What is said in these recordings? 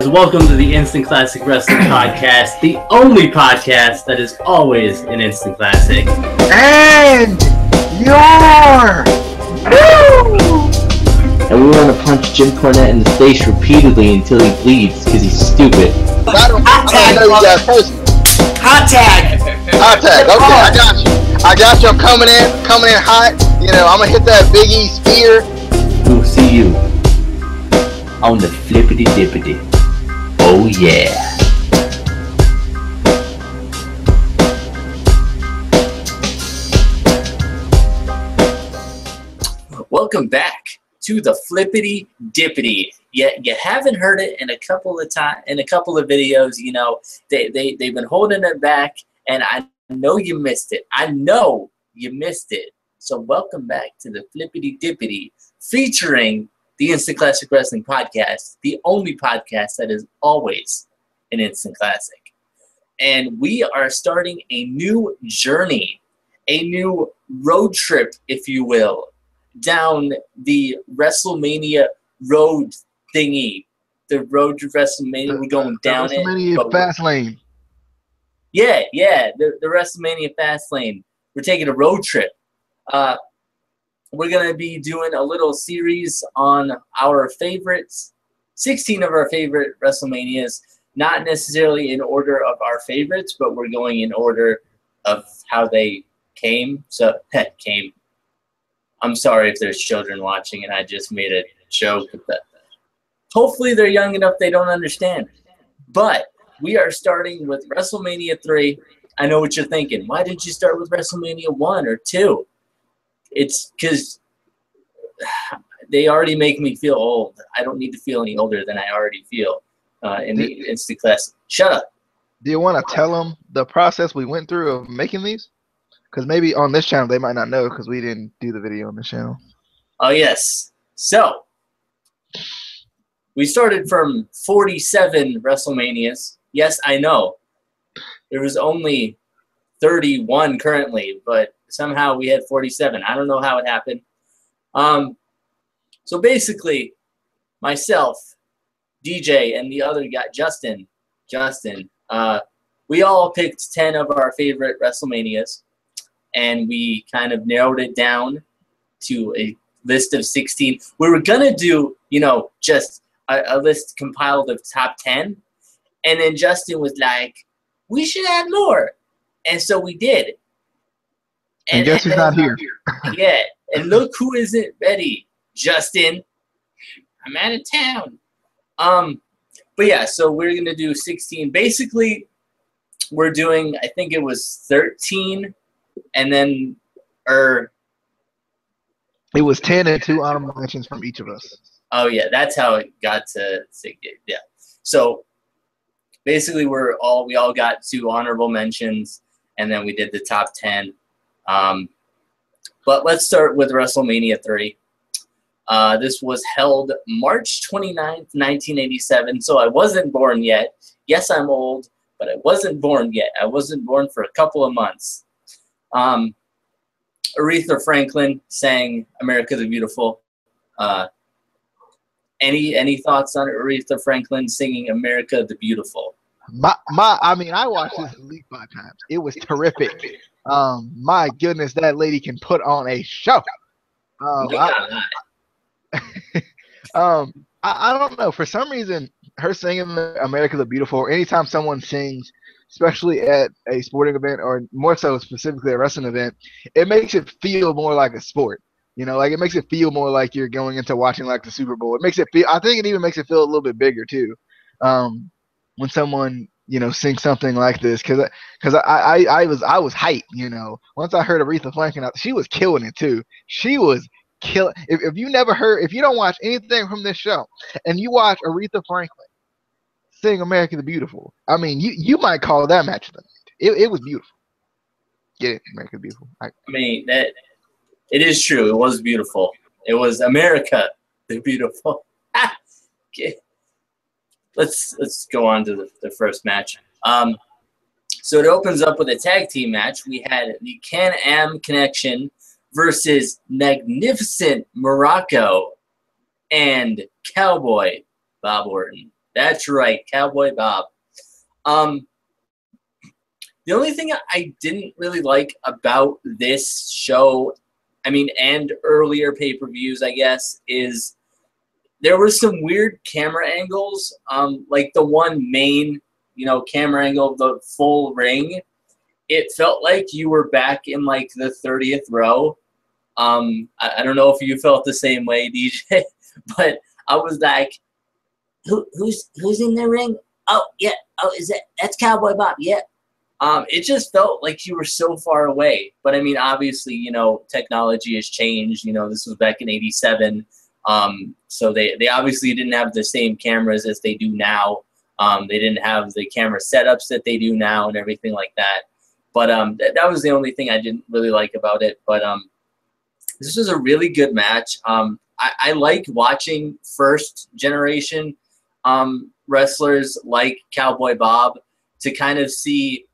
guys, welcome to the Instant Classic Wrestling Podcast, the only podcast that is always an instant classic. And you're new! And we want to punch Jim Cornette in the face repeatedly until he bleeds because he's stupid. Hot tag! Hot tag! Hot tag, okay, I got you. I got you, I'm coming in hot. You know, I'm gonna hit that Big E spear. We'll see you on the flippity dippity. Oh yeah. Welcome back to the flippity dippity. You haven't heard it in a couple of videos. You know, they've been holding it back, and I know you missed it. I know you missed it. So welcome back to the flippity dippity, featuring the Instant Classic Wrestling Podcast, the only podcast that is always an instant classic. And we are starting a new journey, a new road trip, if you will, down the WrestleMania road thingy. The road to WrestleMania, we're going down it. WrestleMania fast lane. Yeah, the WrestleMania fast lane. We're taking a road trip. We're going to be doing a little series on our favorites, 16 of our favorite WrestleManias, not necessarily in order of our favorites, but we're going in order of how they came. So, came. I'm sorry if there's children watching and I just made a joke. But hopefully they're young enough they don't understand. But we are starting with WrestleMania 3. I know what you're thinking. Why didn't you start with WrestleMania 1 or 2? It's because they already make me feel old. I don't need to feel any older than I already feel in the instant classic. Shut up. Do you want to tell them the process we went through of making these? Because maybe on this channel they might not know because we didn't do the video on this channel. Oh, yes. So, we started from 47 WrestleManias. Yes, I know. There was only 31 currently, but somehow we had 47. I don't know how it happened. So basically, myself, DJ, and the other guy, Justin, we all picked 10 of our favorite WrestleManias, and we kind of narrowed it down to a list of 16. We were going to do, you know, just a list compiled of top 10, and then Justin was like, we should add more. And so we did. And guess who's not here? Yeah, and look who isn't ready, Justin. I'm out of town. But yeah, so we're gonna do 16. Basically, we're doing, I think it was 13, and then it was 10 and 2 honorable mentions from each of us. Oh yeah, that's how it got to yeah. So basically, we all got 2 honorable mentions, and then we did the top 10. But let's start with WrestleMania 3. This was held March 29th, 1987, so I wasn't born yet. Yes, I'm old, but I wasn't born yet. I wasn't born for a couple of months. Aretha Franklin sang America the Beautiful. Any thoughts on Aretha Franklin singing America the Beautiful? I mean, I watched this at least 5 times. It was terrific. My goodness, that lady can put on a show. I don't know. For some reason, her singing America the Beautiful, or anytime someone sings, especially at a sporting event, or more so specifically a wrestling event, it makes it feel more like a sport. You know, like it makes it feel more like you're going into watching like the Super Bowl. It makes it feel, I think it even makes it feel a little bit bigger too. When someone, you know, sings something like this, because I was hyped, you know. Once I heard Aretha Franklin, she was killing it too. She was killing. If you never heard, if you don't watch anything from this show, and you watch Aretha Franklin sing "America the Beautiful," I mean, you might call that match of the night. It was beautiful. Get it, America the Beautiful. I mean that it is true. It was beautiful. It was America the Beautiful. Okay. Let's go on to the first match. So it opens up with a tag team match. We had the Can-Am Connection versus Magnificent Morocco and Cowboy Bob Orton. That's right, Cowboy Bob. The only thing I didn't really like about this show, I mean, and earlier pay-per-views, I guess, is there were some weird camera angles, like the one main, camera angle of the full ring. It felt like you were back in, like, the 30th row. I don't know if you felt the same way, DJ, but I was like, who's in the ring? Oh, yeah. Oh, that's Cowboy Bob, yeah. It just felt like you were so far away. But, I mean, obviously, technology has changed. This was back in '87. So they obviously didn't have the same cameras as they do now. They didn't have the camera setups that they do now and everything like that. But that was the only thing I didn't really like about it. But this was a really good match. I like watching first-generation wrestlers like Cowboy Bob to kind of see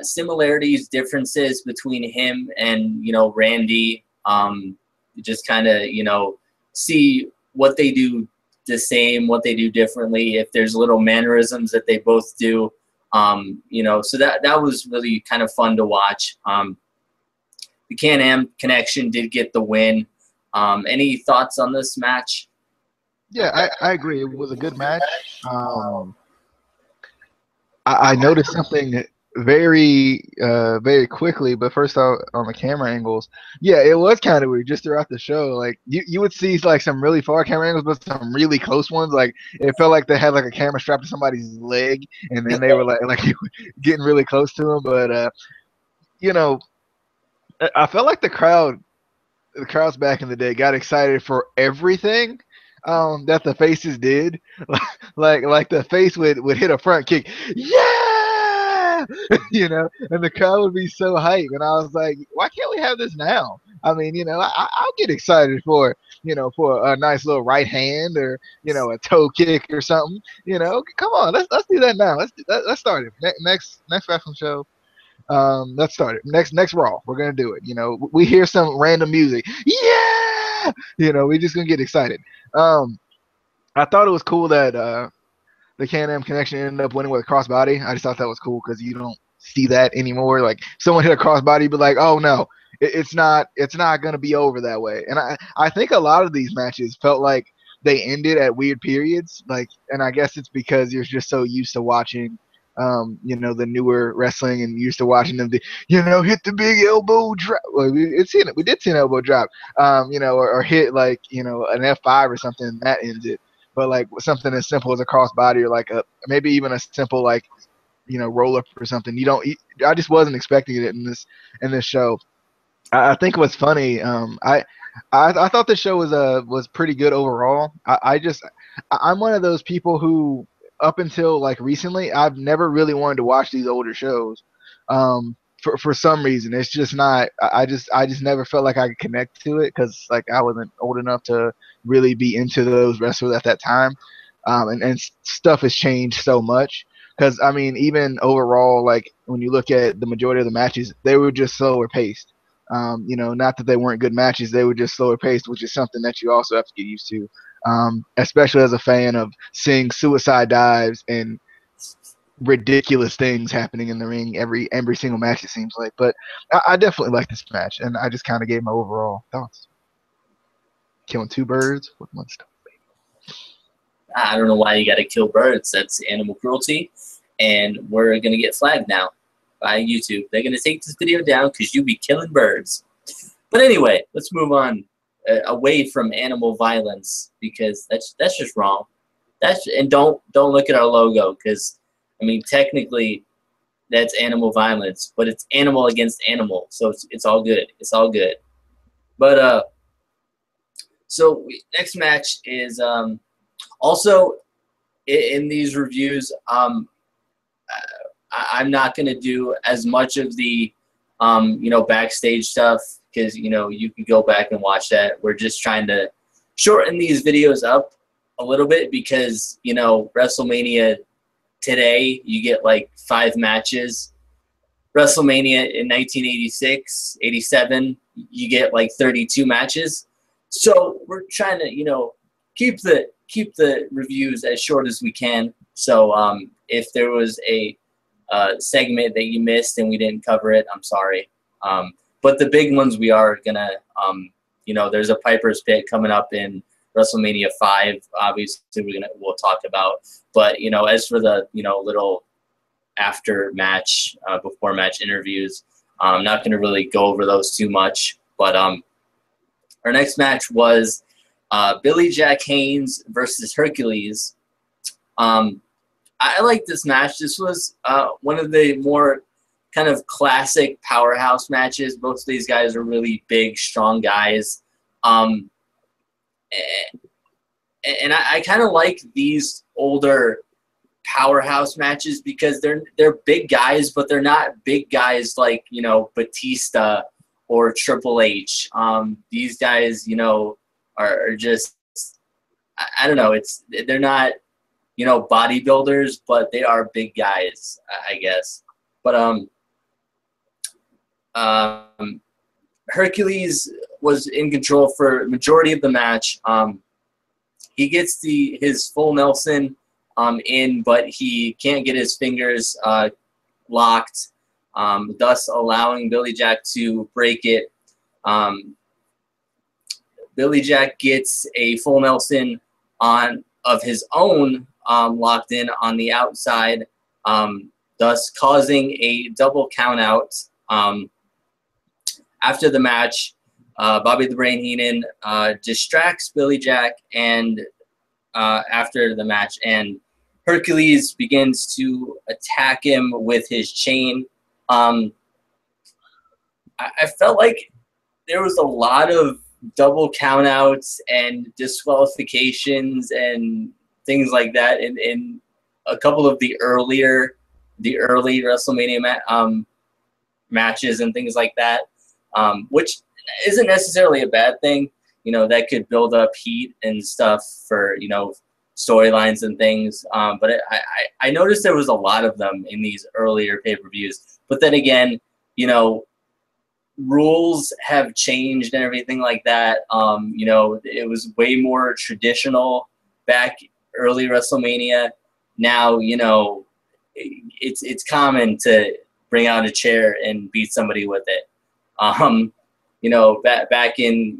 similarities, differences between him and, Randy. Just kind of, see what they do the same, what they do differently, if there's little mannerisms that they both do. So that was really kind of fun to watch. The Can-Am Connection did get the win. Any thoughts on this match? Yeah, I agree. It was a good match. I noticed something very quickly, but first on the camera angles. Yeah, it was kind of weird just throughout the show. Like you would see like some really far camera angles, but some really close ones. Like it felt like they had like a camera strapped to somebody's leg, and then they were like getting really close to them. But I felt like the crowds back in the day got excited for everything that the faces did. like the face would hit a front kick, yeah, and the crowd would be so hyped. And I was like, why can't we have this now? I mean, I'll get excited for a nice little right hand or a toe kick or something. Come on, let's do that now. Let's start it. Next wrestling show. Let's start it. Next Raw, we're gonna do it. We hear some random music, yeah. We're just gonna get excited. I thought it was cool that the Can-Am Connection ended up winning with a crossbody. I just thought that was cool because you don't see that anymore. Like someone hit a crossbody, but like, oh no, it's not gonna be over that way. And I think a lot of these matches felt like they ended at weird periods. Like, and I guess it's because you're just so used to watching. The newer wrestling and used to watching them, hit the big elbow drop. Well, we did see an elbow drop, or hit like, an F5 or something, and that ends it. But like something as simple as a crossbody or like maybe even a simple like, roll up or something. I just wasn't expecting it in this show. I think what's funny, I thought the show was pretty good overall. I'm one of those people who, up until like recently, I've never really wanted to watch these older shows. For some reason, it's just not. I just never felt like I could connect to it because like I wasn't old enough to really be into those wrestlers at that time. And stuff has changed so much. Because I mean, even overall, like when you look at the majority of the matches, they were just slower paced. Not that they weren't good matches, they were just slower paced, which is something that you also have to get used to. Especially as a fan of seeing suicide dives and ridiculous things happening in the ring every single match, it seems like. But I definitely like this match, and I just kind of gave my overall thoughts. Killing two birds with one stone. I don't know why you got to kill birds. That's animal cruelty, and we're going to get flagged now by YouTube. They're going to take this video down because you be killing birds. But anyway, let's move on away from animal violence because that's just wrong. And don't look at our logo because I mean technically that's animal violence, but it's animal against animal, so it's all good. It's all good. But so next match is also in these reviews. I'm not gonna do as much of the backstage stuff. Because, you can go back and watch that. We're just trying to shorten these videos up a little bit because, WrestleMania today, you get like 5 matches. WrestleMania in 1986, 87, you get like 32 matches. So we're trying to, keep the keep the reviews as short as we can. So if there was a segment that you missed and we didn't cover it, I'm sorry. But the big ones we are gonna, there's a Piper's Pit coming up in WrestleMania 5. Obviously, we'll talk about. But as for the little after match, before match interviews, I'm not gonna really go over those too much. But our next match was Billy Jack Haynes versus Hercules. I like this match. This was one of the more kind of classic powerhouse matches. Both of these guys are really big, strong guys. And I kind of like these older powerhouse matches because they're big guys, but they're not big guys like, Batista or Triple H. These guys, are just, I don't know, they're not, bodybuilders, but they are big guys, I guess. But Hercules was in control for majority of the match. He gets his full Nelson in, but he can't get his fingers locked, thus allowing Billy Jack to break it. Billy Jack gets a full Nelson of his own, locked in on the outside, thus causing a double count out. After the match, Bobby the Brain Heenan distracts Billy Jack and after the match, and Hercules begins to attack him with his chain. I felt like there was a lot of double countouts and disqualifications and things like that in a couple of the early WrestleMania matches and things like that, which isn't necessarily a bad thing. That could build up heat and stuff for, storylines and things. But I noticed there was a lot of them in these earlier pay-per-views. But then again, rules have changed and everything like that. It was way more traditional back early WrestleMania. Now, it's common to bring out a chair and beat somebody with it. Back in,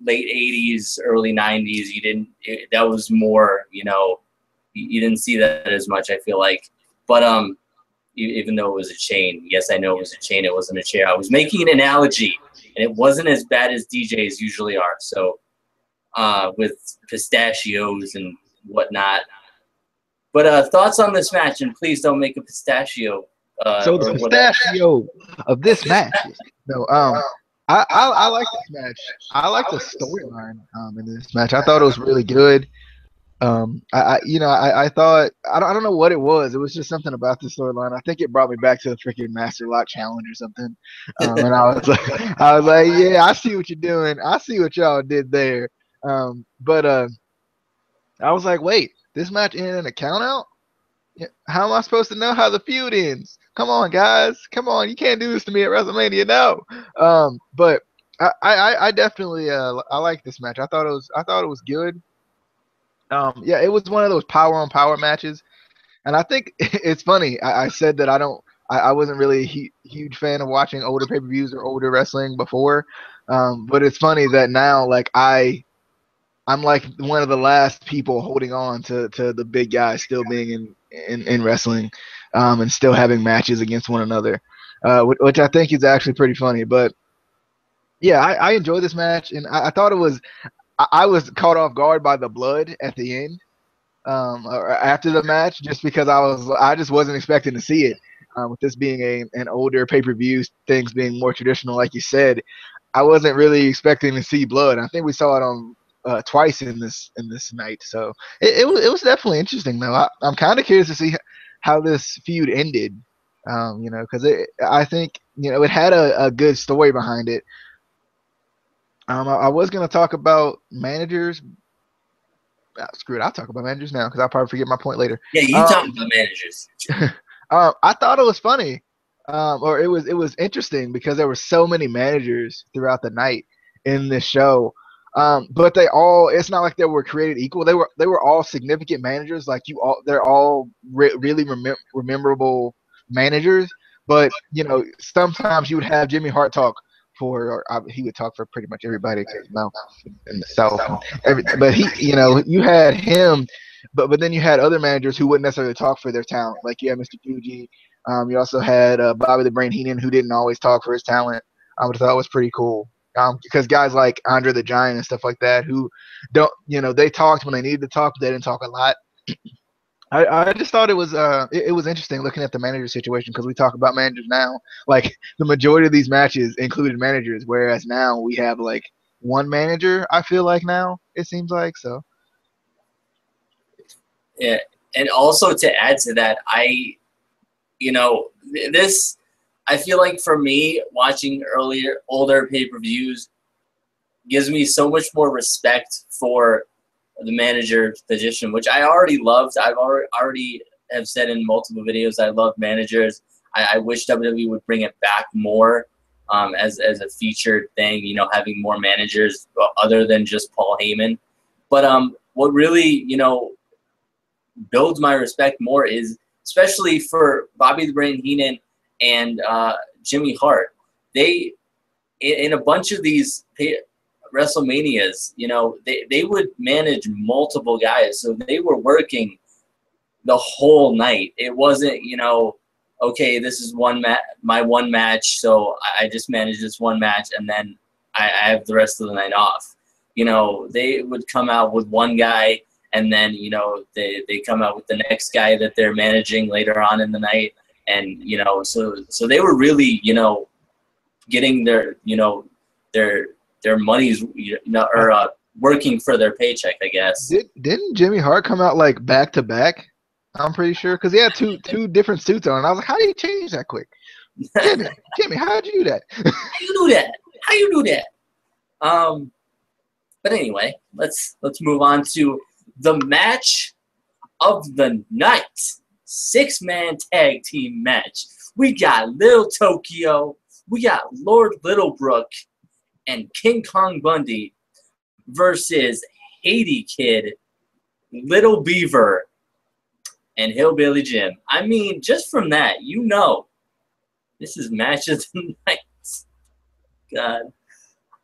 late 80s, early 90s, that was more, you didn't see that as much, I feel like. But even though it was a chain, yes, I know it was a chain, it wasn't a chair. I was making an analogy, and it wasn't as bad as DJs usually are. So with pistachios and whatnot. But thoughts on this match, and please don't make a pistachio. So the pistachio of this match. No, I like this match. I like the storyline in this match. I thought it was really good. I thought I don't know what it was. It was just something about the storyline. I think it brought me back to the freaking Master Lock Challenge or something. And I was like, yeah, I see what you're doing. I see what y'all did there. But I was like, wait, this match ended in a count out? How am I supposed to know how the feud ends? Come on, guys. Come on. You can't do this to me at WrestleMania. No. But I definitely I like this match. I thought it was good. Yeah, it was one of those power on power matches. And I think it's funny. I said that I wasn't really a huge fan of watching older pay-per-views or older wrestling before. But it's funny that now, like, I'm like one of the last people holding on to the big guys still being in wrestling, and still having matches against one another, which I think is actually pretty funny. But yeah, I enjoyed this match, and I thought it was. I was caught off guard by the blood at the end, or after the match, just because I just wasn't expecting to see it. With this being an older pay-per-view, things being more traditional, like you said, I wasn't really expecting to see blood. I think we saw it on twice in this night, so it was definitely interesting though. I'm kind of curious to see how this feud ended, because I think it had a good story behind it. I was gonna talk about managers. Screw it, I'll talk about managers now because I'll probably forget my point later. Yeah, you talk about managers. I thought it was funny, or it was interesting because there were so many managers throughout the night in this show. But it's not like they were created equal. They were all significant managers. Like they're all really memorable managers. But sometimes you would have Jimmy Hart talk he would talk for pretty much everybody because in the South. But you had him, but then you had other managers who wouldn't necessarily talk for their talent. Like you had Mr. Fuji. You also had Bobby the Brain Heenan, who didn't always talk for his talent. I would have thought it was pretty cool. Because guys like Andre the Giant and stuff like that, who don't, they talked when they needed to talk, but they didn't talk a lot. I just thought it was interesting looking at the manager situation because we talk about managers now. Like the majority of these matches included managers, whereas now we have like one manager. I feel like now it seems like so. Yeah, and also to add to that, I feel like for me, watching older pay-per-views gives me so much more respect for the manager position, which I already loved. I've already have said in multiple videos I love managers. I wish WWE would bring it back more as a featured thing, having more managers other than just Paul Heyman. But what really, builds my respect more is, especially for Bobby the Brain Heenan and Jimmy Hart, they in a bunch of these WrestleManias, they would manage multiple guys, so they were working the whole night. It wasn't, okay, this is my one match, so I just manage this one match, and then I have the rest of the night off. They would come out with one guy, and then they come out with the next guy that they're managing later on in the night. And so they were really getting their money's or working for their paycheck, I guess. Didn't Jimmy Hart come out like back to back? I'm pretty sure because he had two different suits on. And I was like, how do you change that quick? Jimmy, how did you do that? How you do that? But anyway, let's move on to the match of the night. 6-man tag team match. We got Lil Tokyo, we got Lord Littlebrook, and King Kong Bundy versus Haiti Kid, Little Beaver, and Hillbilly Jim. I mean, just from that, this is match of the night. God.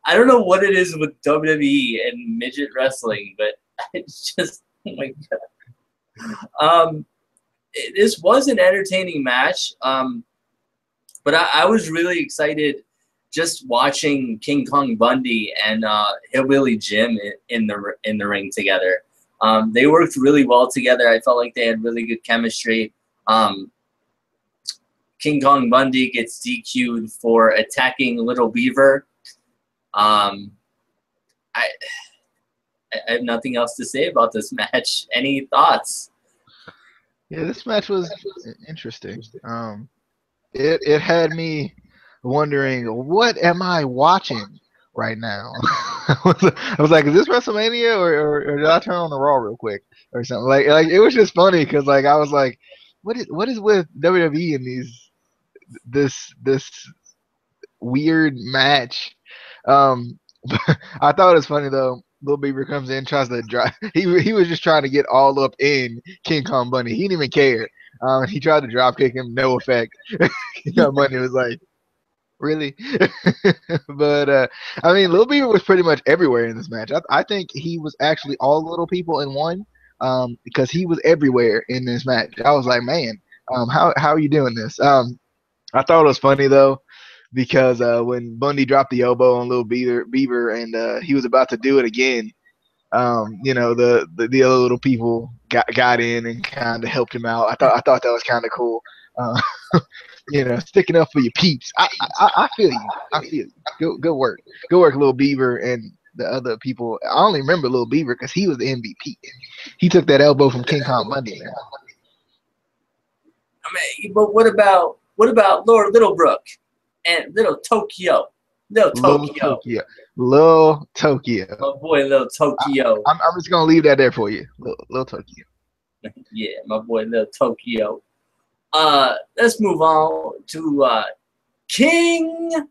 I don't know what it is with WWE and midget wrestling, but it's just, oh my God. This was an entertaining match, but I was really excited just watching King Kong Bundy and Hillbilly Jim in the ring together. They worked really well together. I felt like they had really good chemistry. King Kong Bundy gets DQ'd for attacking Little Beaver. I have nothing else to say about this match. Any thoughts? Yeah, this match was interesting. It had me wondering, what am I watching right now? I was like, is this WrestleMania or did I turn on the Raw real quick or something? Like it was just funny because like I was like, what is with WWE and this weird match? I thought it was funny though. Little Beaver comes in, tries to drive. He was just trying to get all up in King Kong Bundy. He didn't even care. He tried to drop kick him, no effect. King Kong Bundy was like, really? But I mean, Little Beaver was pretty much everywhere in this match. I think he was actually all little people in one, because he was everywhere in this match. I was like, man, how are you doing this? I thought it was funny though, because when Bundy dropped the elbow on Little Beaver and he was about to do it again, the other little people got in and kind of helped him out. I thought that was kind of cool. Sticking up for your peeps. I feel you. I feel you. Good work. Good work, Little Beaver and the other people. I only remember Little Beaver because he was the MVP. He took that elbow from King Kong Bundy, man. I mean, but what about Lord Littlebrook and Little Tokyo? Little Tokyo. My boy, Little Tokyo. I'm just gonna leave that there for you, Little Tokyo. Yeah, my boy, Little Tokyo. Let's move on to King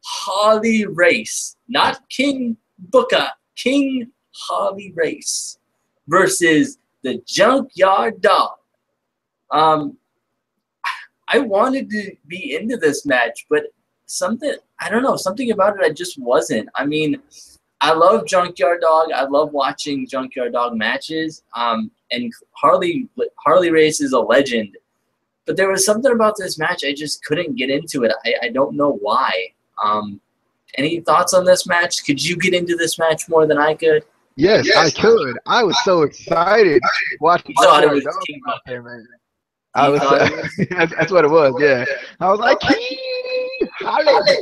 Harley Race, not King Booker King Harley Race versus the Junkyard Dog. I wanted to be into this match, but something about it I just wasn't. I mean, I love Junkyard Dog. I love watching Junkyard Dog matches. And Harley Race is a legend. But there was something about this match I just couldn't get into it. I don't know why. Any thoughts on this match? Could you get into this match more than I could? Yes, I could. I was so excited watching Junkyard Dog out there, man. I was. That's what it was. Yeah, I was like, King Harley.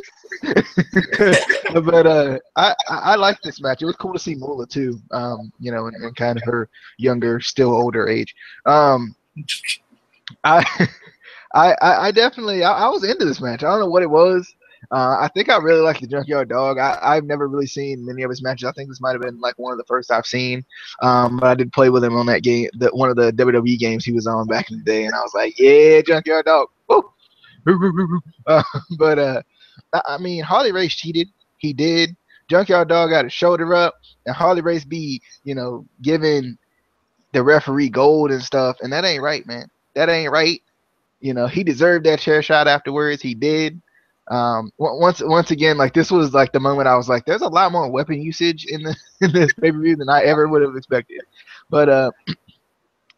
But I liked this match. It was cool to see Moolah too. You know, in kind of her younger, still older age. I definitely I was into this match. I don't know what it was. I think I really like the Junkyard Dog. I've never really seen many of his matches. I think this might have been like one of the first I've seen. But I did play with him on that game, one of the WWE games he was on back in the day, and I was like, yeah, Junkyard Dog. Woo! But I mean, Harley Race cheated. He did. Junkyard Dog got his shoulder up, and Harley Race be, you know, giving the referee gold and stuff, and that ain't right, man. That ain't right. You know, he deserved that chair shot afterwards. He did. Once again, like, this was like the moment I was like, there's a lot more weapon usage in this pay-per-view than I ever would have expected. But I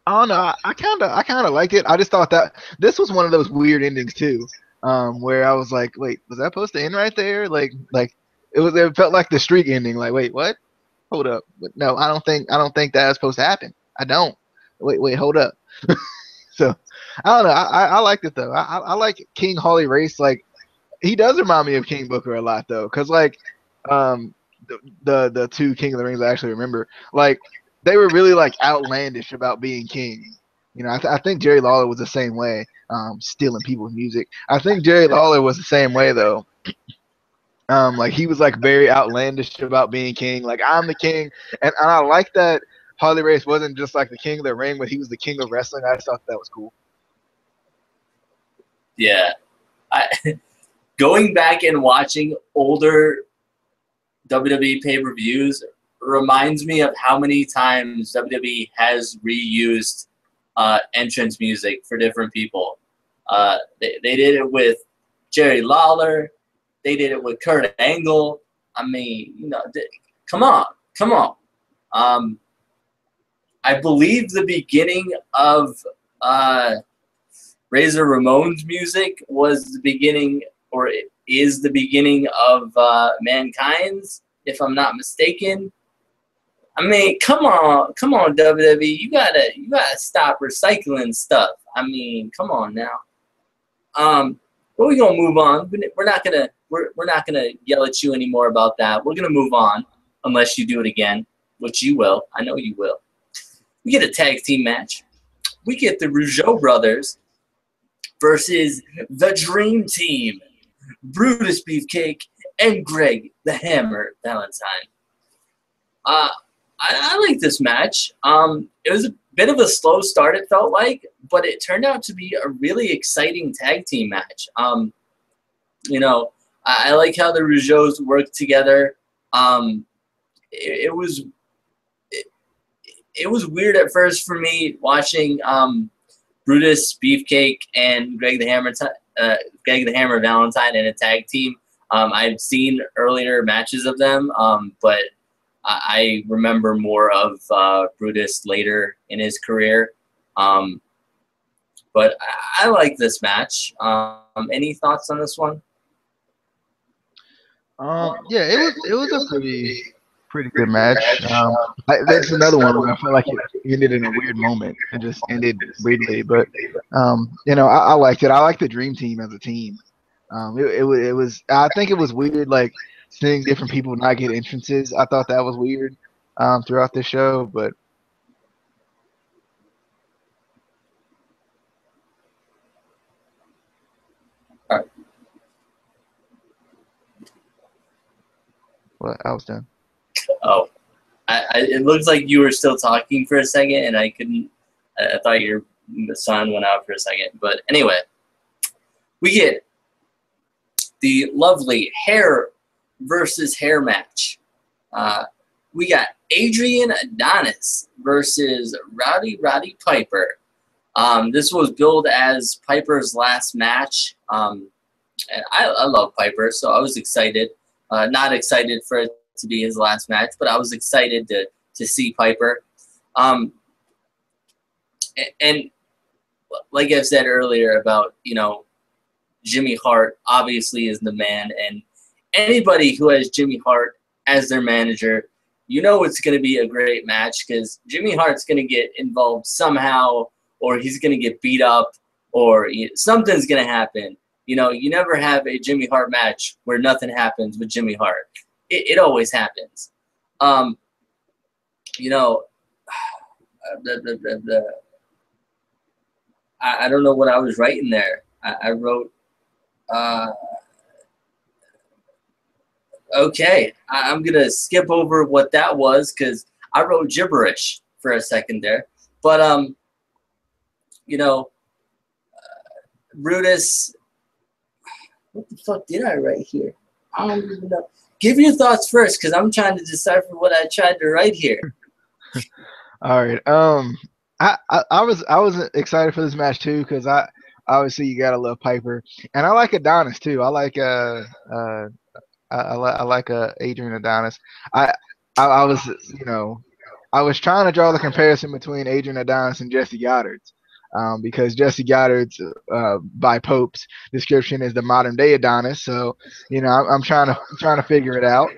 don't know. I kind of liked it. I just thought that this was one of those weird endings too, where I was like, wait, was that supposed to end right there? Like it felt like the streak ending. Like, wait, what? Hold up. But no, I don't think that was supposed to happen. I don't. Wait, hold up. So I don't know. I liked it though. I like King Harley Race. Like, he does remind me of King Booker a lot though, because like the two King of the Rings I actually remember, like, they were really like outlandish about being king. You know, I think Jerry Lawler was the same way, stealing people's music. I think Jerry Lawler was the same way though. Like, he was like very outlandish about being king. Like, I'm the king, and I like that Harley Race wasn't just like the king of the ring, but he was the king of wrestling. I just thought that was cool. Yeah. Going back and watching older WWE pay-per-views reminds me of how many times WWE has reused entrance music for different people. They did it with Jerry Lawler. They did it with Kurt Angle. I mean, you know, come on. I believe the beginning of Razor Ramon's music was the beginning, or it is the beginning of Mankind's, if I'm not mistaken. I mean, come on, WWE, you gotta stop recycling stuff. I mean, come on now. But we're gonna move on. We're not gonna yell at you anymore about that. We're gonna move on, unless you do it again, which you will. I know you will. We get a tag team match. We get the Rougeau brothers versus the Dream Team, Brutus Beefcake and Greg the Hammer Valentine. I like this match. It was a bit of a slow start, it felt like, but it turned out to be a really exciting tag team match. You know, I like how the Rougeaus worked together. It was weird at first for me watching Brutus Beefcake and Greg the Hammer Valentine in a tag team. I've seen earlier matches of them, but I remember more of Brutus later in his career. But I like this match. Any thoughts on this one? Yeah, it was a pretty good match. That's another one where I felt like it ended in a weird moment. It just ended weirdly, but you know, I liked it. I like the Dream Team as a team. It was. I think it was weird, like, seeing different people not get entrances. I thought that was weird throughout the show, but. All right. Well, I was done. Oh, it looks like you were still talking for a second, and I couldn't. I thought your sound went out for a second. But anyway, we get the lovely hair versus hair match. we got Adrian Adonis versus Roddy Piper. This was billed as Piper's last match. And I love Piper, so I was excited. Not excited for it to be his last match, but I was excited to see Piper. And like I've said earlier about, Jimmy Hart obviously is the man, and anybody who has Jimmy Hart as their manager, it's going to be a great match because Jimmy Hart's going to get involved somehow, or he's going to get beat up, or something's going to happen. You never have a Jimmy Hart match where nothing happens with Jimmy Hart. It always happens. I don't know what I was writing there. I wrote, okay, I'm going to skip over what that was because I wrote gibberish for a second there. But, Brutus, what the fuck did I write here? I don't even know. Give your thoughts first because I'm trying to decipher what I tried to write here. All right. I was excited for this match too because obviously you gotta love Piper, and I like Adonis too. I like Adrian Adonis. I was trying to draw the comparison between Adrian Adonis and Jesse Goddard's, because Jesse Goddard's by Pope's description is the modern day Adonis. So I'm trying to figure it out.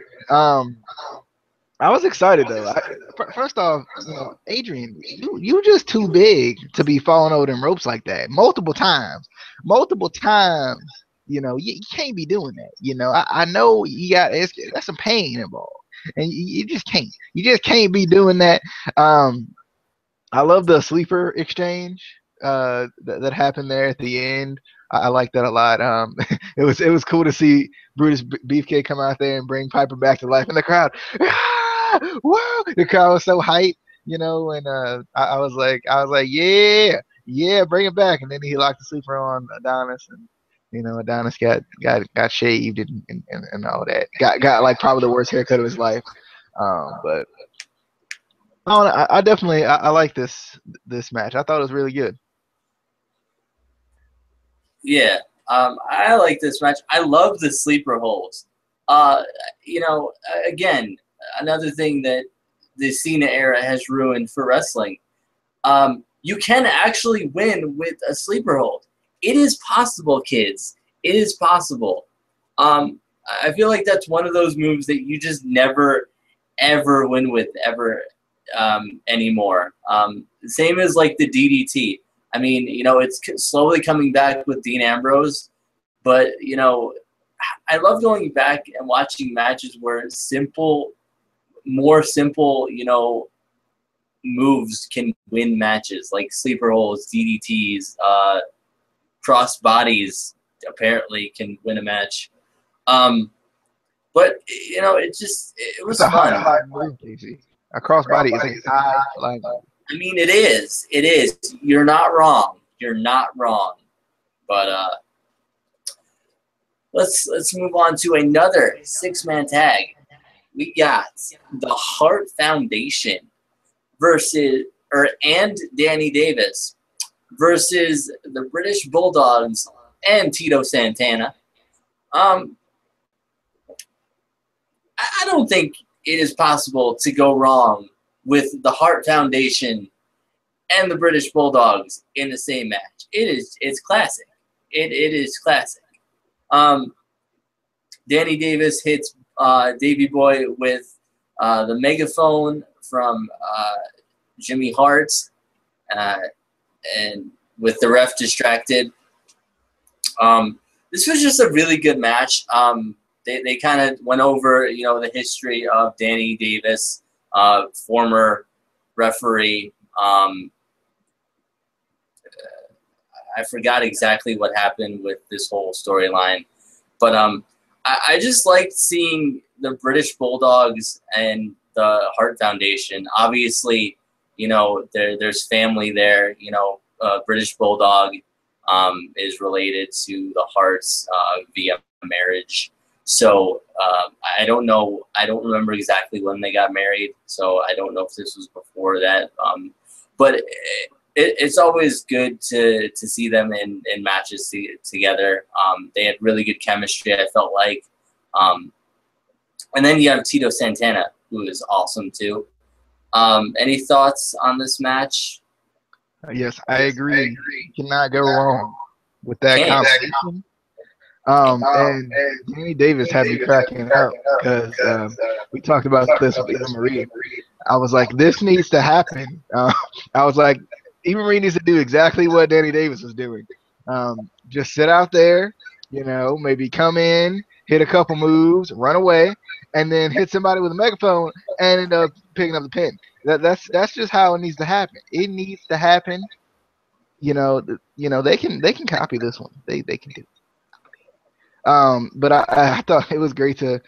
I was excited though. First off, Adrian, you just too big to be falling over them ropes like that multiple times. You can't be doing that. I know that's some pain involved, and you just can't. You just can't be doing that. I love the sleeper exchange that happened there at the end. I like that a lot. It was cool to see Brutus Beefcake come out there and bring Piper back to life, and the crowd, whoa! The crowd was so hyped, and I was like, yeah, bring it back. And then he locked the sleeper on Adonis, and Adonis got shaved and all that. Got like probably the worst haircut of his life. But I definitely like this match. I thought it was really good. Yeah, I like this match. I love the sleeper holds. Again, another thing that the Cena era has ruined for wrestling. You can actually win with a sleeper hold. It is possible, kids. It is possible. I feel like that's one of those moves that you just never, ever win with ever anymore. Same as like the DDT. I mean, it's slowly coming back with Dean Ambrose, but, I love going back and watching matches where more simple, moves can win matches, like sleeper holds, DDTs, cross bodies apparently can win a match. But, it was fun. High move, Casey. A cross body is a high flying. I mean, it is. It is. You're not wrong. You're not wrong. But let's move on to another 6-man tag. We got the Hart Foundation and Danny Davis versus the British Bulldogs and Tito Santana. I don't think it is possible to go wrong with the Hart Foundation and the British Bulldogs in the same match. It's classic. It is classic. Danny Davis hits Davey Boy with the megaphone from Jimmy Hart, and with the ref distracted. This was just a really good match. They kind of went over, the history of Danny Davis, former referee. I forgot exactly what happened with this whole storyline, but I just liked seeing the British Bulldogs and the Hart Foundation. Obviously, there's family there. British Bulldog is related to the Harts via marriage. So I don't know. I don't remember exactly when they got married. So I don't know if this was before that. But it's always good to see them in matches together. They had really good chemistry, I felt like. And then you have Tito Santana, who is awesome too. Any thoughts on this match? Yes, I agree. You cannot go wrong with that combination. And Danny Davis had me cracking up because we talked about this with Eva Marie. I was like, this needs to happen. I was like, Eva Marie needs to do exactly what Danny Davis was doing. Just sit out there, maybe come in, hit a couple moves, run away, and then hit somebody with a megaphone and end up picking up the pin. That's just how it needs to happen. It needs to happen. They can copy this one. They can do it. But I thought it was great to,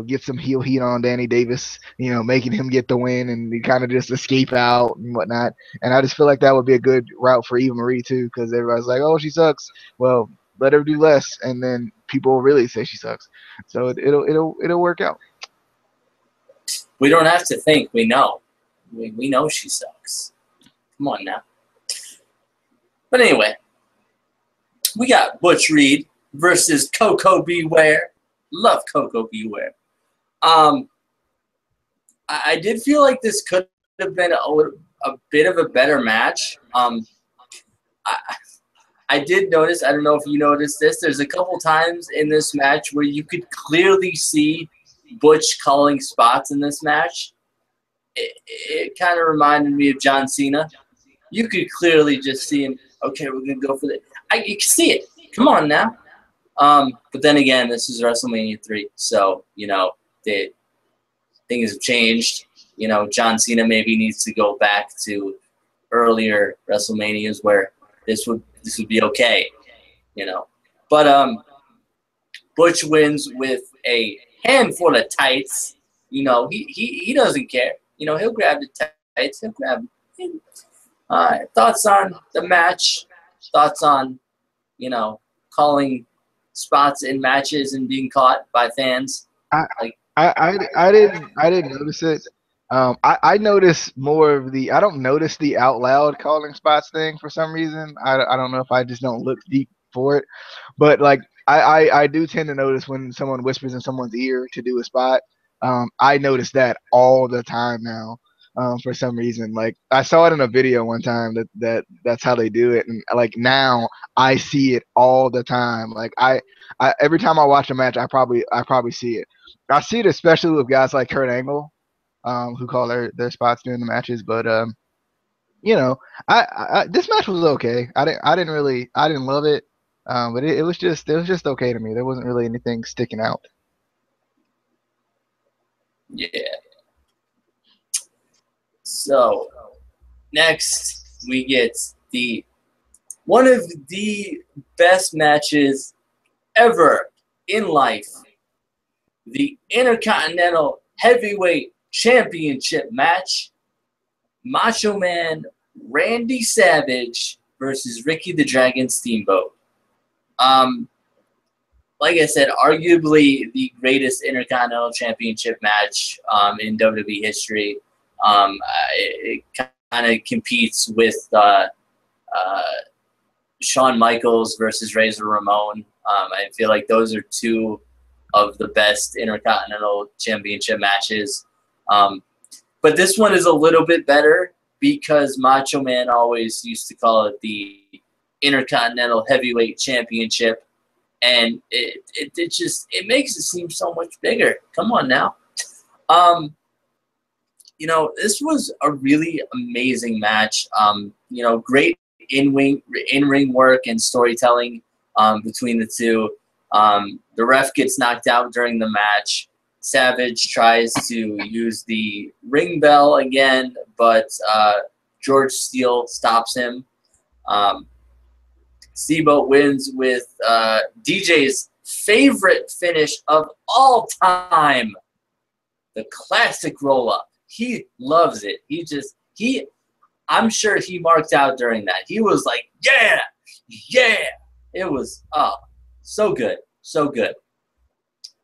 get some heel heat on Danny Davis, making him get the win and kind of just escape out and whatnot. And I just feel like that would be a good route for Eva Marie too, because everybody's like, oh, she sucks. Well, let her do less, and then people will really say she sucks. So it'll work out. We don't have to think. We know. We know she sucks. Come on now. But anyway, we got Butch Reed versus Coco Beware. Love Coco Beware. I did feel like this could have been a bit of a better match. I did notice, I don't know if you noticed this, there's a couple times in this match where you could clearly see Butch calling spots in this match. It kind of reminded me of John Cena. You could clearly just see him, okay, we're going to go for that. You can see it. Come on now. But then again, this is WrestleMania 3, so, things have changed. John Cena maybe needs to go back to earlier WrestleManias where this would be okay, But Butch wins with a handful of tights. He doesn't care. He'll grab the tights. He'll grab them. Thoughts on the match? Thoughts on, calling spots in matches and being caught by fans? I didn't notice it. I notice more of I don't notice the out loud calling spots thing for some reason. I don't know if I just don't look deep for it, but I do tend to notice when someone whispers in someone's ear to do a spot. I notice that all the time now. For some reason, I saw it in a video one time that's how they do it, and now I see it all the time. I every time I watch a match, I probably see it. I see it especially with guys like Kurt Angle, who call their spots during the matches. But this match was okay. I didn't love it, but it was just okay to me. There wasn't really anything sticking out. Yeah. So next we get one of the best matches ever in life, the Intercontinental Heavyweight Championship match. Macho Man Randy Savage versus Ricky the Dragon Steamboat. Like I said, arguably the greatest Intercontinental Championship match in WWE history. It kind of competes with Shawn Michaels versus Razor Ramon. I feel like those are two of the best Intercontinental Championship matches. But this one is a little bit better because Macho Man always used to call it the Intercontinental Heavyweight Championship, and it makes it seem so much bigger. Come on now. This was a really amazing match. Great in-ring work and storytelling between the two. The ref gets knocked out during the match. Savage tries to use the ring bell again, but George Steele stops him. Steamboat wins with DJ's favorite finish of all time, the classic roll-up. He loves it. I'm sure he marked out during that. He was like, yeah, yeah. It was, so good, so good.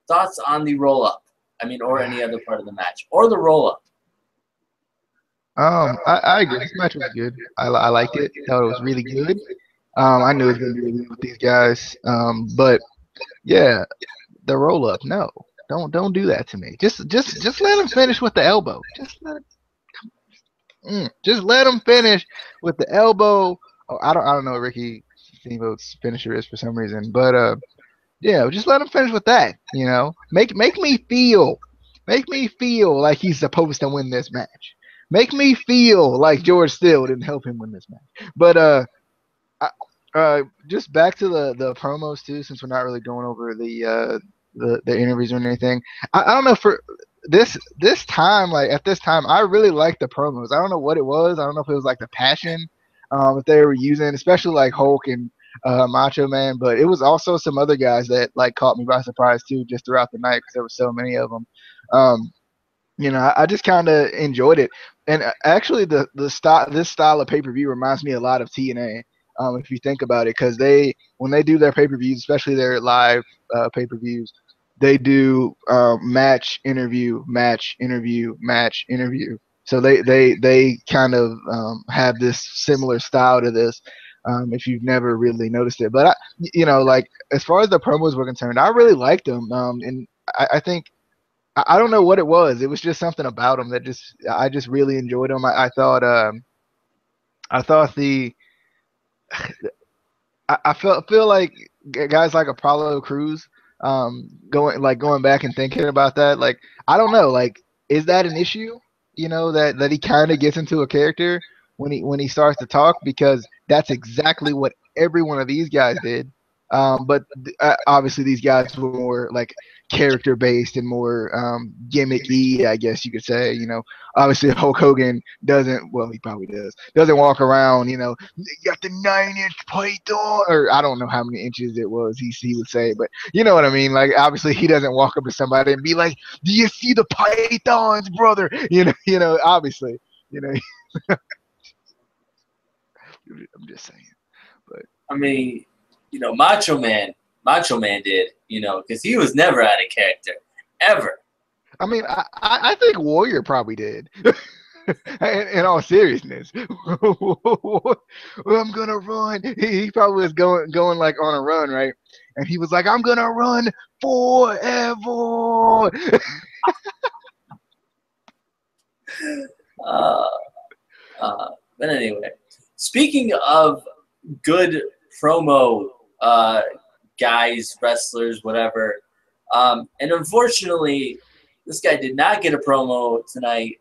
thoughts on the roll-up? I mean, or any other part of the match, or the roll-up. I agree. This match was good. I liked it. Thought it was really good. I knew it was gonna be really good with these guys. But yeah, the roll up. No, don't do that to me. Just let him finish with the elbow. Just let him finish with the elbow. Oh, I don't know what Ricky Steamboat's finisher is for some reason, but yeah, just let him finish with that. You know, make me feel like he's supposed to win this match. Make me feel like George Steele didn't help him win this match. But just back to the promos too, since we're not really going over the interviews or anything. I don't know, for this time, like at this time, I really liked the promos. I don't know what it was. I don't know if it was like the passion that they were using, especially like Hulk and Macho Man, but it was also some other guys that like caught me by surprise too, just throughout the night because there were so many of them. You know, I just kind of enjoyed it, and actually, this style of pay-per-view reminds me a lot of TNA. If you think about it, because when they do their pay-per-views, especially their live pay-per-views, they do match interview, match interview, match interview. So they kind of have this similar style to this. If you've never really noticed it, but you know, like as far as the promos were concerned, I really liked them, and I think. I don't know what it was. It was just something about them that I just really enjoyed them. I thought I feel like guys like Apollo Crews, going back and thinking about that. Like I don't know. Like is that an issue? You know that he kind of gets into a character when he starts to talk, because that's exactly what every one of these guys did. But obviously these guys were more like character based and more gimmicky, I guess you could say. You know, obviously Hulk Hogan doesn't. Well, he probably doesn't walk around. You know, you got the 9-inch python, or I don't know how many inches it was. He would say, but you know what I mean. Like obviously he doesn't walk up to somebody and be like, "Do you see the pythons, brother?" You know. Obviously, you know. I'm just saying, but I mean, you know, Macho Man did, you know, because he was never out of character, ever. I mean, I think Warrior probably did. In all seriousness, I'm gonna run. He probably was going like on a run, right? And he was like, "I'm gonna run forever." But anyway, speaking of good promo guys, wrestlers, whatever, and unfortunately, this guy did not get a promo tonight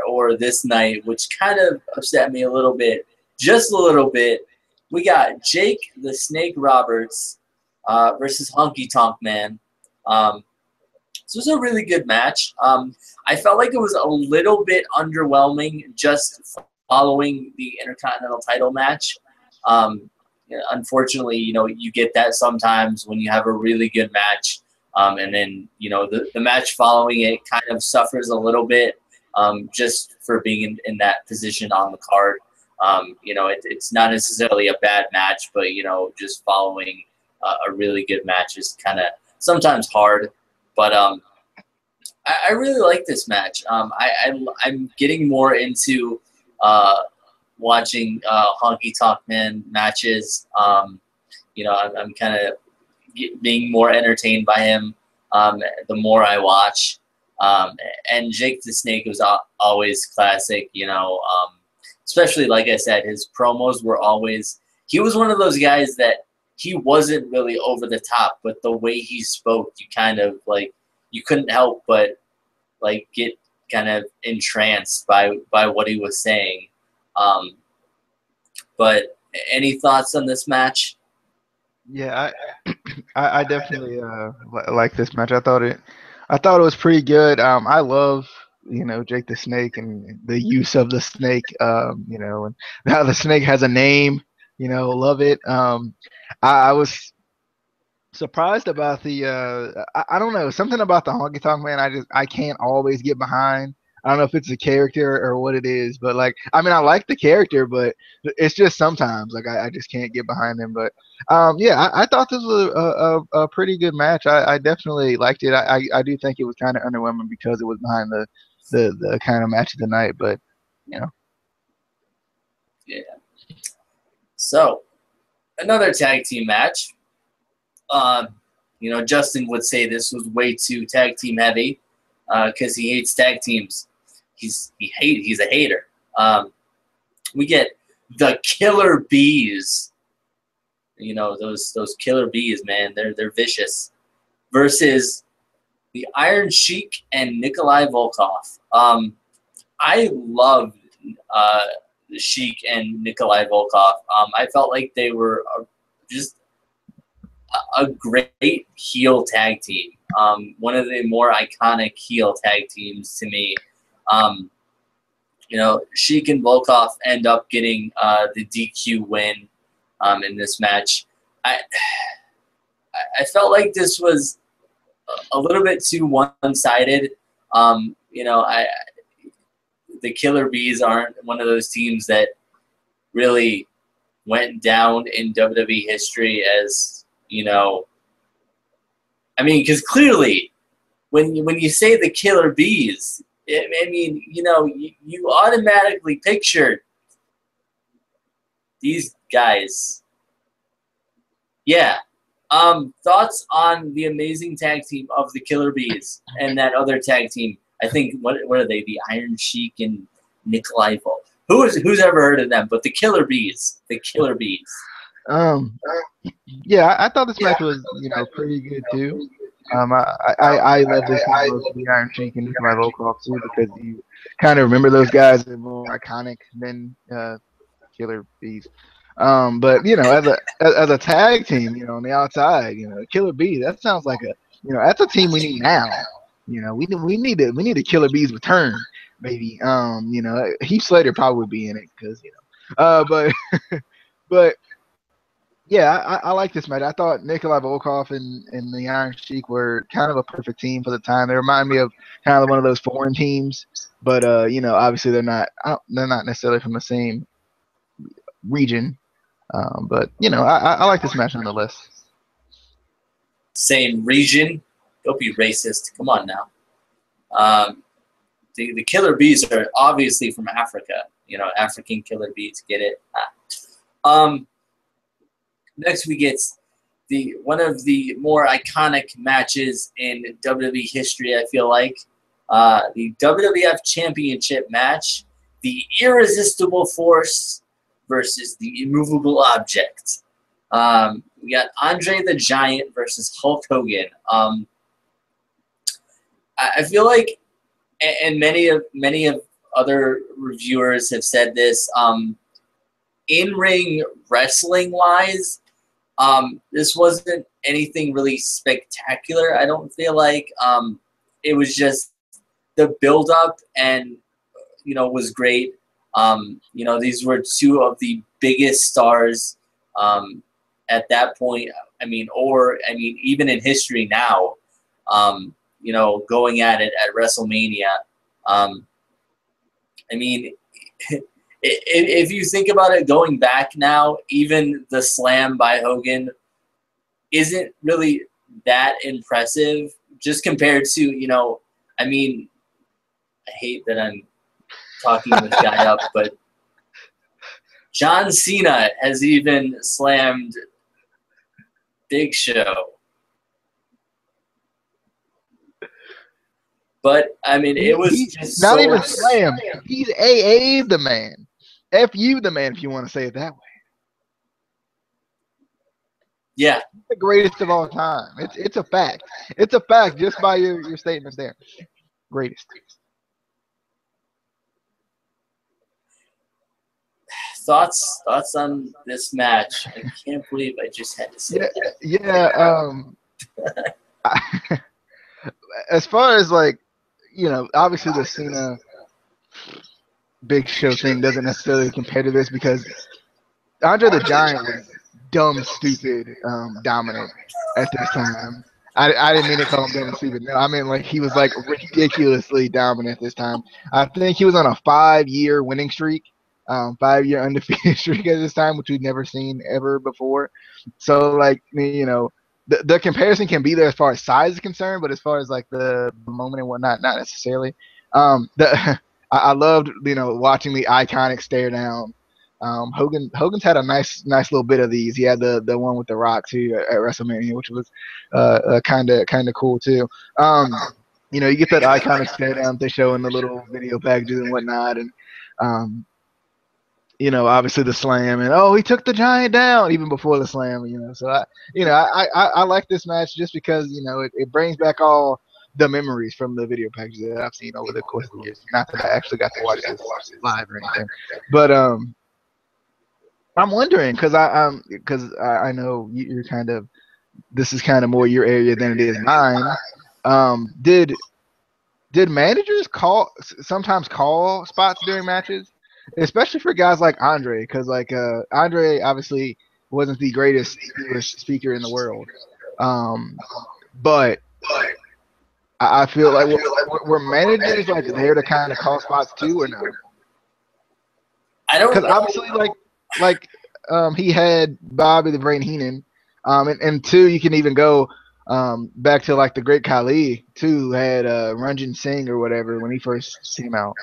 or this night, which kind of upset me a little bit, just a little bit. We got Jake the Snake Roberts versus Honky Tonk Man. This was a really good match. I felt like it was a little bit underwhelming just following the Intercontinental title match. Unfortunately, you know, you get that sometimes when you have a really good match. And then, you know, the match following it kind of suffers a little bit just for being in that position on the card. You know, it's not necessarily a bad match, but, you know, just following a really good match is kind of sometimes hard. But I really like this match. I'm getting more into watching Honky Tonk Man matches. You know, I'm kind of being more entertained by him the more I watch. And Jake the Snake was always classic, you know, especially, like I said, his promos were always – he was one of those guys that he wasn't really over the top, but the way he spoke, you kind of, like, you couldn't help but, like, get kind of entranced by what he was saying. But any thoughts on this match? Yeah, I definitely like this match. I thought it was pretty good. I love, you know, Jake the Snake and the use of the snake. You know, and how the snake has a name. You know, love it. I was surprised about the I don't know, something about the Honky Tonk Man. I can't always get behind. I don't know if it's a character or what it is, but like, I mean, I like the character, but it's just sometimes like I just can't get behind him. But yeah, I thought this was a pretty good match. I definitely liked it. I do think it was kind of underwhelming because it was behind the kind of match of the night, but you know. Yeah. So, another tag team match. You know, Justin would say this was way too tag team heavy because he hates tag teams. He's a hater. We get the Killer Bees. You know, those Killer Bees, man, they're vicious. Versus the Iron Sheik and Nikolai Volkov. I loved Sheik and Nikolai Volkov. I felt like they were just a great heel tag team. One of the more iconic heel tag teams to me. You know, Sheik and Volkov end up getting the DQ win in this match. I felt like this was a little bit too one-sided. You know, the Killer Bees aren't one of those teams that really went down in WWE history as, you know, I mean, because clearly when you say the Killer Bees, I mean, you know, you automatically picture these guys. Yeah. Thoughts on the amazing tag team of the Killer Bees and that other tag team? I think what are they? The Iron Sheik and Nikolai Volkov. Who's ever heard of them? But the Killer Bees. The Killer Bees. Yeah, I thought this match was, you know, pretty good too. I love this match with the Iron Sheik and Nikolai Volkov too because you kind of remember those guys are more iconic than Killer Bees. But you know, as a tag team, you know, on the outside, you know, Killer Bees, that sounds like that's a team we need now. You know, we need a Killer Bees return, maybe. You know, Heath Slater probably would be in it because you know, but yeah, I like this match. I thought Nikolai Volkov and the Iron Sheik were kind of a perfect team for the time. They remind me of kind of one of those foreign teams, but you know, obviously they're not necessarily from the same region. But you know, I like this match nonetheless. Same region. Don't be racist. Come on now. The Killer Bees are obviously from Africa. You know, African Killer Bees. Get it? Next, we get one of the more iconic matches in WWE history, I feel like. The WWF Championship match. The Irresistible Force versus the Immovable Object. We got Andre the Giant versus Hulk Hogan. I feel like, and many of other reviewers have said this, in-ring wrestling-wise, this wasn't anything really spectacular, I don't feel like. It was just the build-up and, you know, was great. You know, these were two of the biggest stars at that point. I mean, even in history now, you know, going at it at WrestleMania. I mean, if you think about it going back now, even the slam by Hogan isn't really that impressive just compared to, you know, I mean, I hate that I'm talking this guy up, but John Cena has even slammed Big Show. But I mean, it was just not so even slam. He's AA the man. F you the man, if you want to say it that way. Yeah, He's the greatest of all time. It's a fact. It's a fact just by your statement there. Greatest. Thoughts on this match? I can't believe I just had to say that. Yeah. As far as like, you know, obviously the Cena Big Show thing doesn't necessarily compare to this because Andre the Giant was dumb, stupid, dominant at this time. I didn't mean to call him dumb and stupid. No, I mean like he was like ridiculously dominant this time. I think he was on a 5-year winning streak, 5-year undefeated streak at this time, which we'd never seen ever before. So like the comparison can be there as far as size is concerned, but as far as like the moment and whatnot, not necessarily. I loved watching the iconic stare down. Hogan's had a nice little bit of these. He had the one with the Rock too at WrestleMania, which was kind of cool too. You get that iconic stare down they show in the little video packages and whatnot, and obviously the slam, and he took the giant down even before the slam. So I like this match just because it brings back all the memories from the video packages that I've seen over the course of the years. Not that I actually got to watch this live or anything, but I'm wondering because I know you're kind of, this is kind of more your area than it is mine. Did managers sometimes call spots during matches, especially for guys like Andre? Because like Andre obviously wasn't the greatest English speaker in the world, but I feel like were managers like there to kind of call spots too, or no? I don't know. Because obviously like he had Bobby the Brain Heenan, and two, you can even go back to like the Great Khali too, had Ranjin Singh or whatever when he first came out.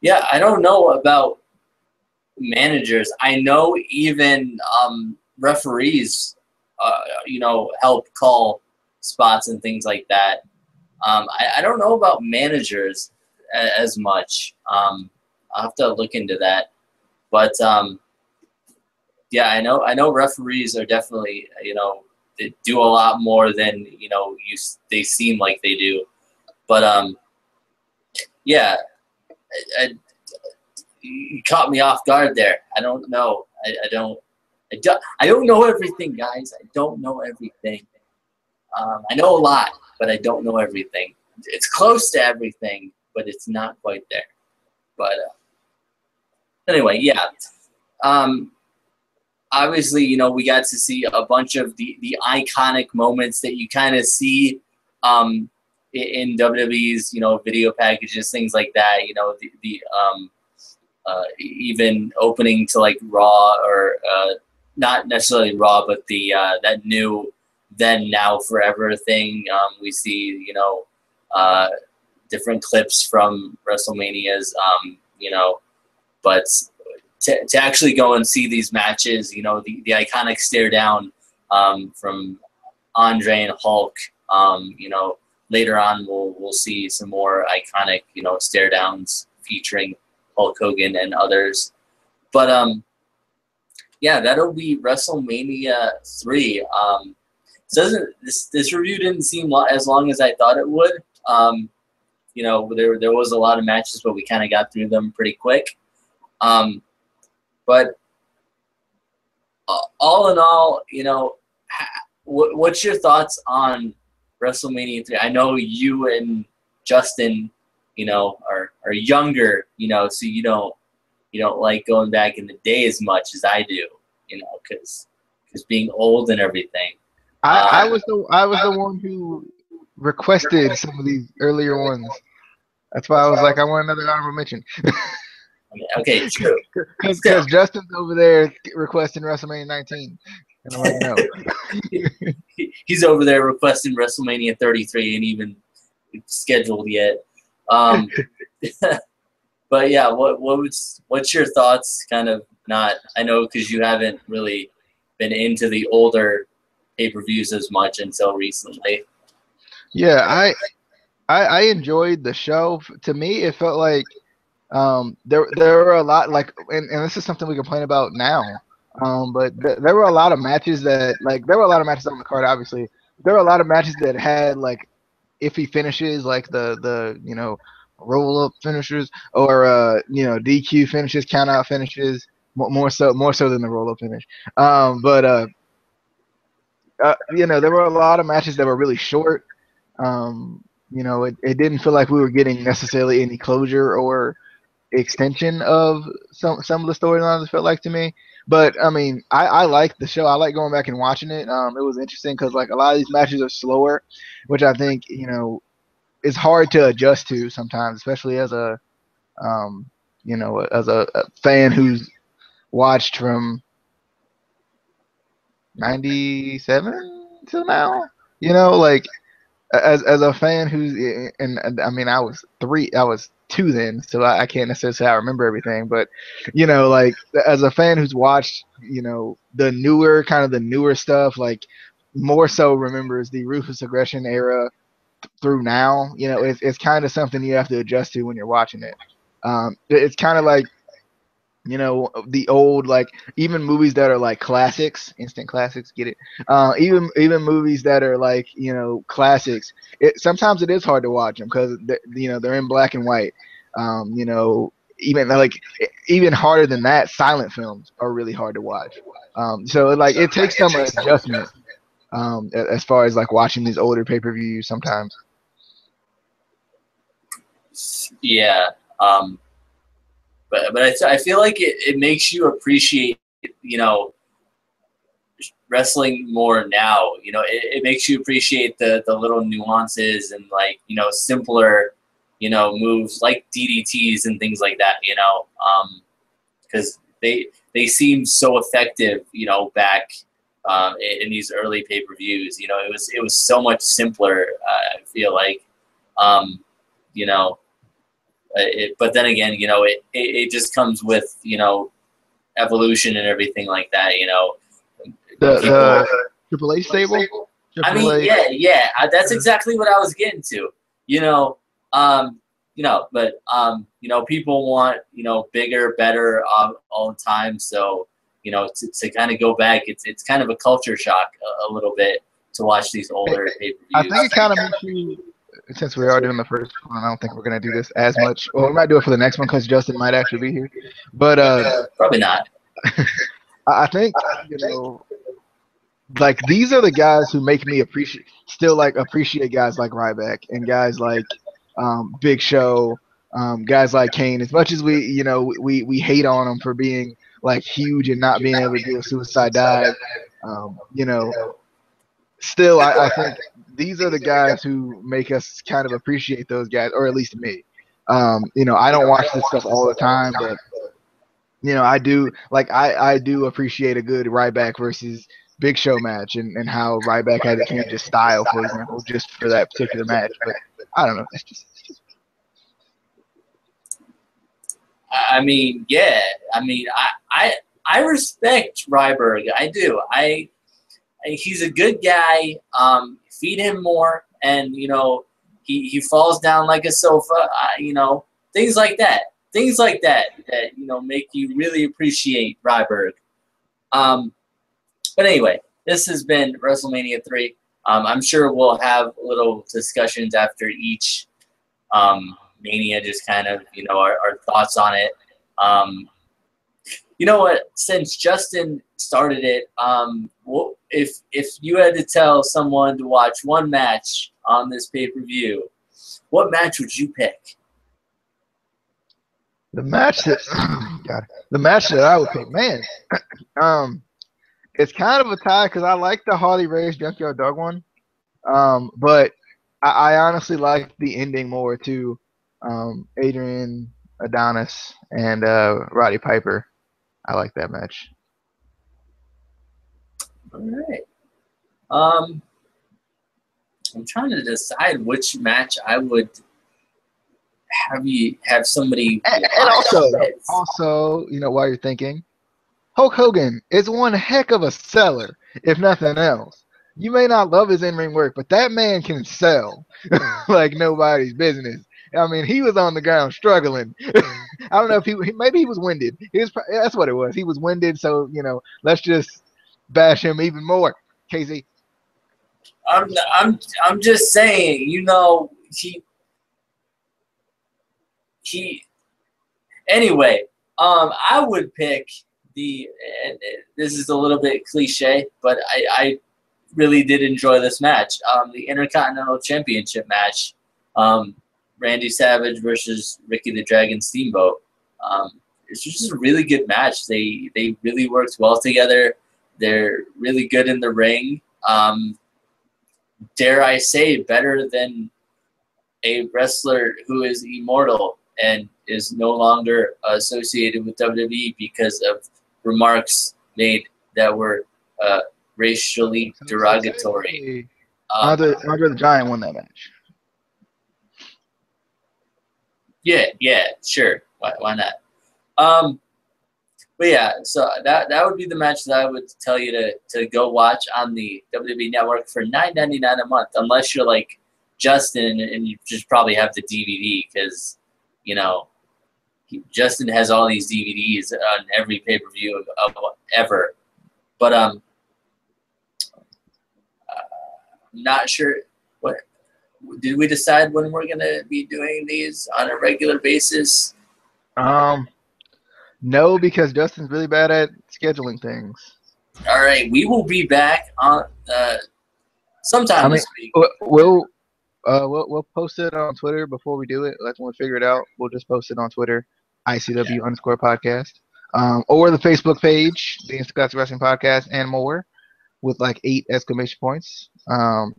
Yeah, I don't know about managers. I know even referees, help call spots and things like that. I don't know about managers as much. I'll have to look into that. But yeah, I know referees are definitely they do a lot more than they seem like they do. But yeah, you caught me off guard there. I don't know. I don't know everything, guys. I don't know everything. I know a lot, but I don't know everything. It's close to everything, but it's not quite there. But anyway, yeah. Obviously, we got to see a bunch of the iconic moments that you kind of see in WWE's, video packages, things like that. Even opening to like Raw or not necessarily Raw, but the that new Then Now Forever thing. We see different clips from WrestleManias. But to actually go and see these matches, the iconic stare down from Andre and Hulk. Later on we'll see some more iconic stare downs featuring Hulk Hogan and others. But yeah, that'll be WrestleMania 3. This review didn't seem as long as I thought it would. There was a lot of matches, but we kind of got through them pretty quick. But all in all, what's your thoughts on WrestleMania 3? I know you and Justin, are younger, so you don't like going back in the day as much as I do, because being old and everything. I was the one who requested some of these earlier ones. That's why I was like, I want another honorable mention. Okay, true. Because Justin's over there requesting WrestleMania 19. And I'm like, no. He's over there requesting WrestleMania 33 and even scheduled yet. But yeah, what's your thoughts? Kind of not. I know because you haven't really been into the older pay-per-views as much until recently. Yeah, I enjoyed the show. To me, it felt like there were a lot and this is something we complain about now. But there were a lot of matches that there were a lot of matches on the card. Obviously, there were a lot of matches that had iffy finishes, like the roll up finishers or DQ finishes, count out finishes. More so than the roll up finish. But there were a lot of matches that were really short. It didn't feel like we were getting necessarily any closure or extension of some of the storylines, it felt like to me. But I mean, I like the show. I like going back and watching it. It was interesting because like a lot of these matches are slower, which I think is hard to adjust to sometimes, especially as a as a fan who's watched from '97 till now. Like as a fan who's and I mean I was 2 then, so I can't necessarily say I remember everything, but like as a fan who's watched the newer stuff, like more so remembers the Ruthless Aggression era through now. It's kind of something you have to adjust to when you're watching it. It's kind of like the old, like, even movies that are like classics, instant classics, get it? Even movies that are like classics. Sometimes it is hard to watch them because they're in black and white. Even harder than that, silent films are really hard to watch. So like it takes some adjustment as far as like watching these older pay-per-views sometimes. Yeah. But I feel like it makes you appreciate, wrestling more now. It makes you appreciate the little nuances and, like, simpler, moves like DDTs and things like that, because they seem so effective, back in these early pay-per-views. It was so much simpler, I feel like, but then again, it just comes with, evolution and everything like that, The Triple H stable? I mean, yeah, that's exactly what I was getting to, but people want, bigger, better all the time. So, to kind of go back, it's kind of a culture shock a little bit to watch these older pay-per-views. I think it kind of makes you, since we are doing the first one, I don't think we're going to do this as much. Well, we might do it for the next one because Justin might actually be here. But probably not. I think, like, these are the guys who make me appreciate guys like Ryback and guys like Big Show, guys like Kane. As much as we hate on them for being like huge and not being able to do a suicide dive, still I think these are the guys who make us kind of appreciate those guys, or at least me. I don't watch this stuff all the time, but I do, like, I do appreciate a good Ryback versus Big Show match and how Ryback had to change his style, for example, just for that particular match. But I don't know. It's just I mean, yeah. I mean, I respect Ryberg. I do. He's a good guy. Feed him more, and he falls down like a sofa. Things like that. Things like that make you really appreciate Ryberg. But anyway, this has been WrestleMania 3. I'm sure we'll have little discussions after each Mania, just kind of our thoughts on it. You know what? Since Justin started it, if you had to tell someone to watch one match on this pay-per-view, what match would you pick? the match that I would pick, man. It's kind of a tie because I like the Harley Race Junkyard Dog one, but I honestly like the ending more to Adrian Adonis and Roddy Piper. I like that match. All right. I'm trying to decide which match I would have somebody. And also, while you're thinking, Hulk Hogan is one heck of a seller, if nothing else. You may not love his in-ring work, but that man can sell like nobody's business. I mean, he was on the ground struggling. I don't know if maybe he was winded. That's what it was. He was winded, so let's just bash him even more. KZ. I'm just saying, he anyway, I would pick this is a little bit cliche, but I really did enjoy this match. The Intercontinental Championship match. Randy Savage versus Ricky the Dragon Steamboat. It's just a really good match. They really worked well together. They're really good in the ring. Dare I say, better than a wrestler who is immortal and is no longer associated with WWE because of remarks made that were racially derogatory. Andre the Giant won that match. Yeah, sure. Why not? But yeah, so that would be the match that I would tell you to go watch on the WWE Network for $9.99 a month, unless you're like Justin and you just probably have the DVD because, you know, Justin has all these DVDs on every pay-per-view of ever. But I'm not sure. What did we decide when we're gonna be doing these on a regular basis? No, because Justin's really bad at scheduling things. All right, we will be back on sometime this week. We'll post it on Twitter before we do it. Like when we figure it out, we'll just post it on Twitter, ICW_podcast, or the Facebook page, the Instant Classic Wrestling Podcast, and more, with like 8 exclamation points.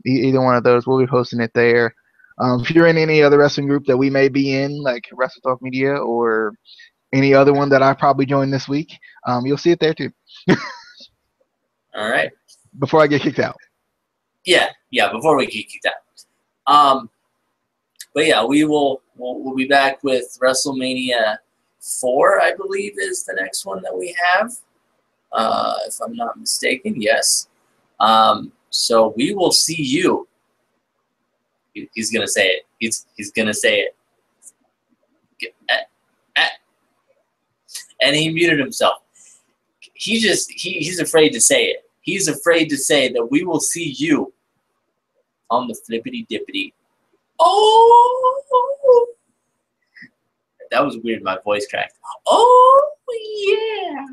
Either one of those, we'll be posting it there. If you're in any other wrestling group that we may be in, like Wrestle Talk Media or any other one that I probably joined this week, you'll see it there too. All right. Before I get kicked out. Yeah, before we get kicked out. But yeah, we'll be back with WrestleMania 4, I believe, is the next one that we have. If I'm not mistaken, yes. So we will see you. He's gonna say it. He's gonna say it. And he muted himself. He's afraid to say it. He's afraid to say that we will see you on the flippity dippity. Oh, that was weird. My voice cracked. Oh yeah.